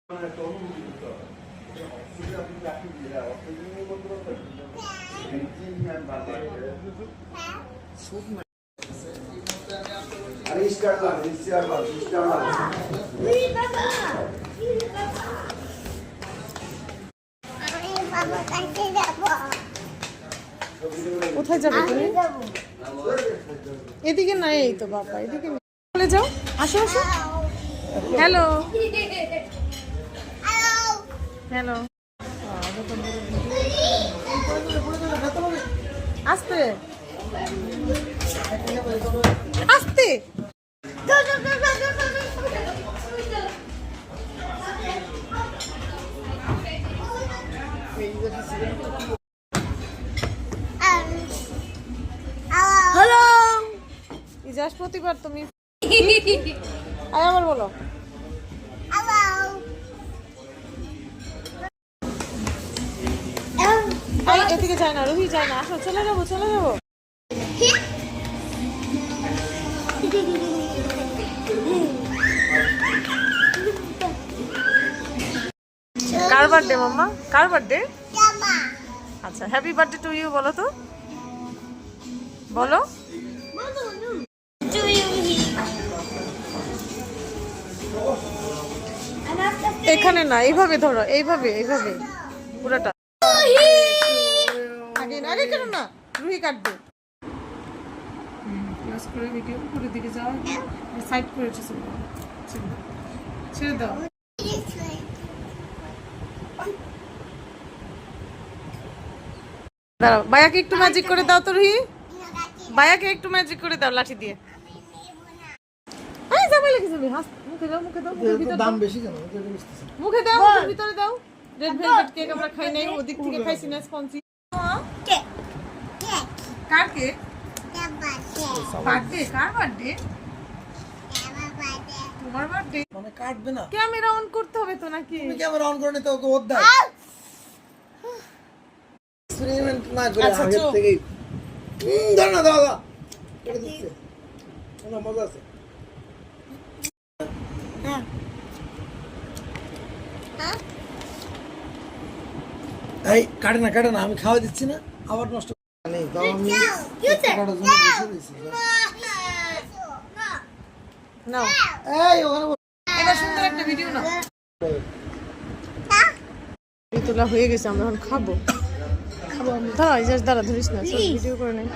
কোথায় যাবে তুমি? এদিকে নাই, এই তো বাবা এদিকে চলে যাও। আসো আসো। Hello hello. আস্তে আস্তে। হ্যালো ইজাজ, প্রতিবার তুমি আমার বলো এদিকে যায় না, রুহি যায় না। আসো চলে যাবো চলে যাবো। কার বার্থডে মাম্মা? কার বার্থডে? আচ্ছা হ্যাপি বার্থডে টু ইউ বলো তো, বলো। এখানে না, এইভাবে ধরো, এইভাবে এইভাবে পুরোটা। আগে না, আগে কেন না, রুহি কাটবে। ক্লাস করে ভিডিও করে দিকে যাও, সাইড করে ছেড়ে দাও। দাঁড়াও, বায়াকে একটু ম্যাজিক করে দাও তো রুহি, বায়াকে একটু ম্যাজিক করে দাও লাঠি দিয়ে। মুখে দাও, মুখে দাও, দাম বেশি কেন? মুখে দাও, ভিতরে দাও। রেড ভেলভেট কেক আমরা খাই নাই, ওদিক থেকে খাইছি না স্পঞ্জি। কার কেক? বার্থডে? কার বার্থডে? তোমার বার্থডে। মানে কাটবে না, ক্যামেরা অন করতে হবে তো নাকি? তুমি ক্যামেরা অন করে নিতে ওকে ওদ্দা এক্সপেরিমেন্ট না করে আগে থেকে দাও না, দাও দাও, এটা দিচ্ছে না, মজা আছে। হ্যাঁ এই কাটে না, আমি খাওয়া দিচ্ছি না, আবার নষ্ট নেই। দাও, আমি কাটার জন্য বসে দিয়েছি না। এই ওখানে এটা সুন্দর একটা ভিডিও না, তোলা হয়ে গেছে, আমরা এখন খাবো। দাঁড়া, ধরিস না, ভিডিও করে নেই।